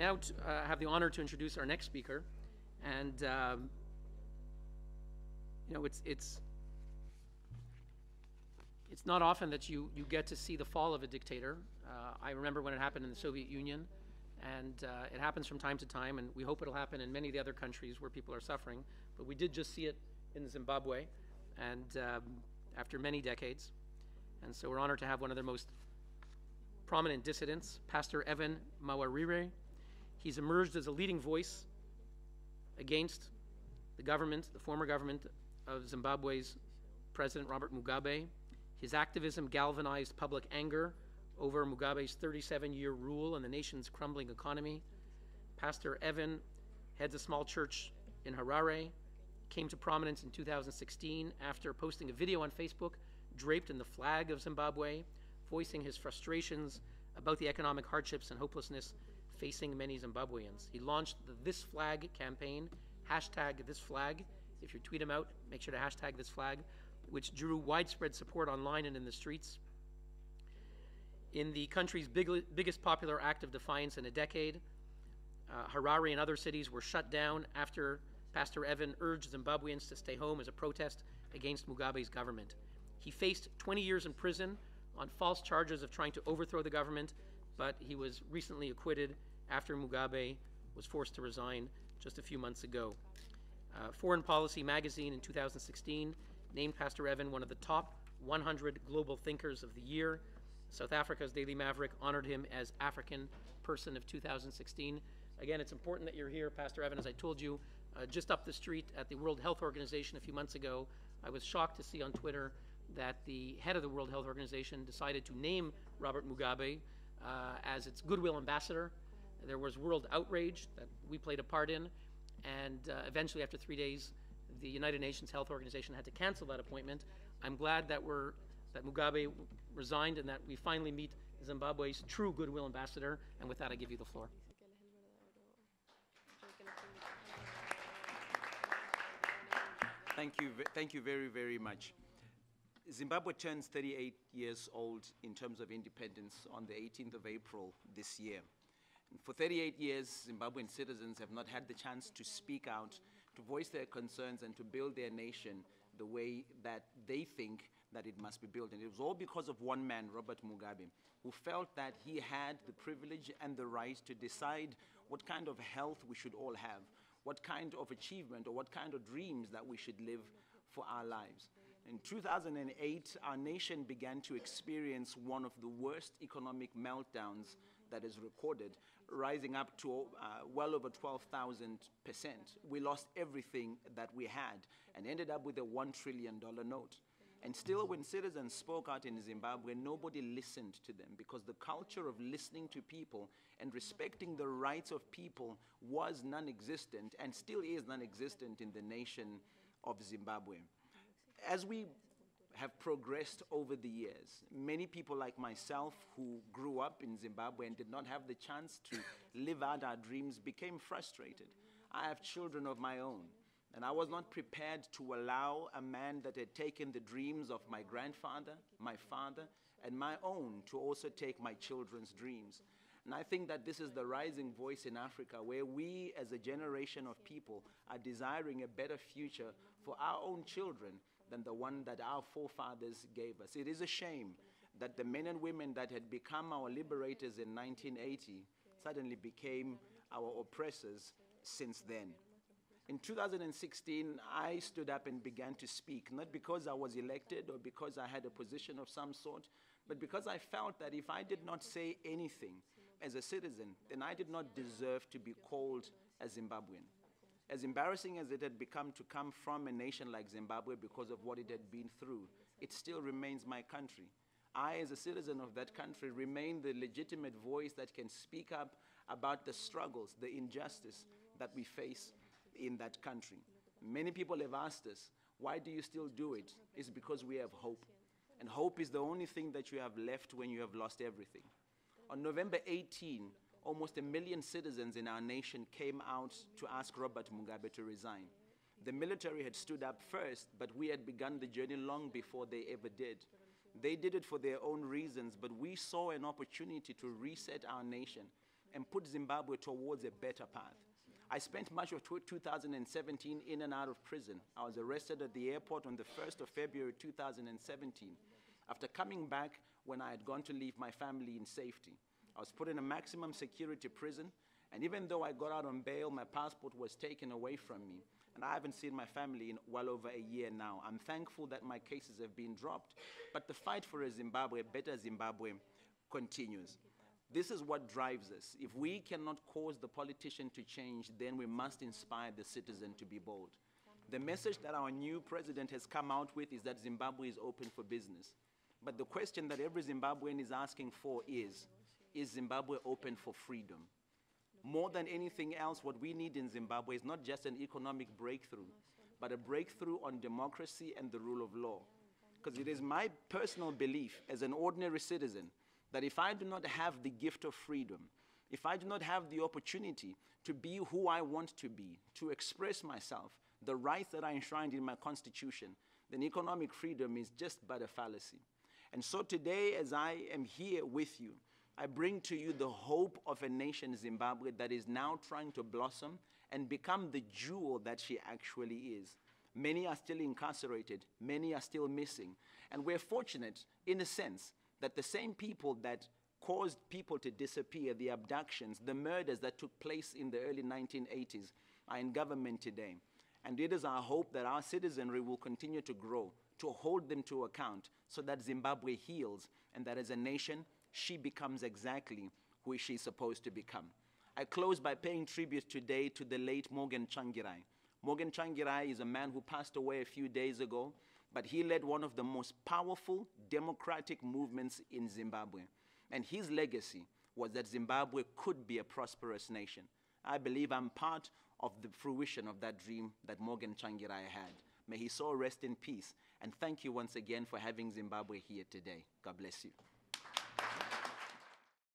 now have the honor to introduce our next speaker, and you know, it's not often that you get to see the fall of a dictator. I remember when it happened in the Soviet Union, and it happens from time to time, and we hope it'll happen in many of the other countries where people are suffering. But we did just see it in Zimbabwe, and after many decades. And so we're honored to have one of their most prominent dissidents, Pastor Evan Mawarire. He's emerged as a leading voice against the government, the former government of Zimbabwe's President Robert Mugabe. His activism galvanized public anger over Mugabe's 37-year rule and the nation's crumbling economy. Pastor Evan heads a small church in Harare, came to prominence in 2016 after posting a video on Facebook draped in the flag of Zimbabwe, voicing his frustrations about the economic hardships and hopelessness facing many Zimbabweans. He launched the This Flag campaign, #ThisFlag. If you tweet him out, make sure to hashtag this flag, which drew widespread support online and in the streets. In the country's biggest popular act of defiance in a decade, Harare and other cities were shut down after Pastor Evan urged Zimbabweans to stay home as a protest against Mugabe's government. He faced 20 years in prison on false charges of trying to overthrow the government, but he was recently acquitted after Mugabe was forced to resign just a few months ago. Foreign Policy magazine in 2016 named Pastor Evan one of the top 100 global thinkers of the year. South Africa's Daily Maverick honored him as African Person of 2016. Again, it's important that you're here, Pastor Evan. As I told you, just up the street at the World Health Organization a few months ago, I was shocked to see on Twitter that the head of the World Health Organization decided to name Robert Mugabe as its goodwill ambassador. There was world outrage that we played a part in, and eventually after 3 days, the United Nations Health Organization had to cancel that appointment. I'm glad that Mugabe resigned and that we finally meet Zimbabwe's true goodwill ambassador, and with that I give you the floor. Thank you very, very much. Zimbabwe turns 38 years old in terms of independence on the 18th of April this year. And for 38 years, Zimbabwean citizens have not had the chance to speak out, to voice their concerns, and to build their nation the way that they think that it must be built. And it was all because of one man, Robert Mugabe, who felt that he had the privilege and the right to decide what kind of health we should all have, what kind of achievement or what kind of dreams that we should live for our lives. In 2008, our nation began to experience one of the worst economic meltdowns that is recorded, rising up to well over 12,000%. We lost everything that we had and ended up with a $1 trillion note. And still, when citizens spoke out in Zimbabwe, nobody listened to them, because the culture of listening to people and respecting the rights of people was non-existent and still is non-existent in the nation of Zimbabwe. As we have progressed over the years, many people like myself who grew up in Zimbabwe and did not have the chance to live out our dreams became frustrated. I have children of my own, and I was not prepared to allow a man that had taken the dreams of my grandfather, my father, and my own to also take my children's dreams. And I think that this is the rising voice in Africa, where we as a generation of people are desiring a better future for our own children than the one that our forefathers gave us. It is a shame that the men and women that had become our liberators in 1980 suddenly became our oppressors since then. In 2016, I stood up and began to speak, not because I was elected or because I had a position of some sort, but because I felt that if I did not say anything as a citizen, then I did not deserve to be called a Zimbabwean. As embarrassing as it had become to come from a nation like Zimbabwe because of what it had been through, it still remains my country. I, as a citizen of that country, remain the legitimate voice that can speak up about the struggles, the injustice that we face in that country. Many people have asked us, why do you still do it? It's because we have hope. And hope is the only thing that you have left when you have lost everything. On November 18, almost 1 million citizens in our nation came out to ask Robert Mugabe to resign. The military had stood up first, but we had begun the journey long before they ever did. They did it for their own reasons, but we saw an opportunity to reset our nation and put Zimbabwe towards a better path. I spent much of 2017 in and out of prison. I was arrested at the airport on the 1st of February 2017. After coming back when I had gone to leave my family in safety, I was put in a maximum security prison, and even though I got out on bail, my passport was taken away from me, and I haven't seen my family in well over a year now. I'm thankful that my cases have been dropped, but the fight for a Zimbabwe, better Zimbabwe, continues. This is what drives us. If we cannot cause the politician to change, then we must inspire the citizen to be bold. The message that our new president has come out with is that Zimbabwe is open for business. But the question that every Zimbabwean is asking for is Zimbabwe open for freedom? More than anything else, what we need in Zimbabwe is not just an economic breakthrough, but a breakthrough on democracy and the rule of law. Because it is my personal belief as an ordinary citizen that if I do not have the gift of freedom, if I do not have the opportunity to be who I want to be, to express myself, the rights that are enshrined in my constitution, then economic freedom is just but a fallacy. And so today, as I am here with you, I bring to you the hope of a nation, Zimbabwe, that is now trying to blossom and become the jewel that she actually is. Many are still incarcerated, many are still missing, and we're fortunate, in a sense, that the same people that caused people to disappear, the abductions, the murders that took place in the early 1980s are in government today. And it is our hope that our citizenry will continue to grow, to hold them to account so that Zimbabwe heals and that as a nation, she becomes exactly who she's supposed to become. I close by paying tribute today to the late Morgan Tsvangirai. Morgan Tsvangirai is a man who passed away a few days ago, but he led one of the most powerful democratic movements in Zimbabwe. And his legacy was that Zimbabwe could be a prosperous nation. I believe I'm part of the fruition of that dream that Morgan Tsvangirai had. May his soul rest in peace. And thank you once again for having Zimbabwe here today. God bless you.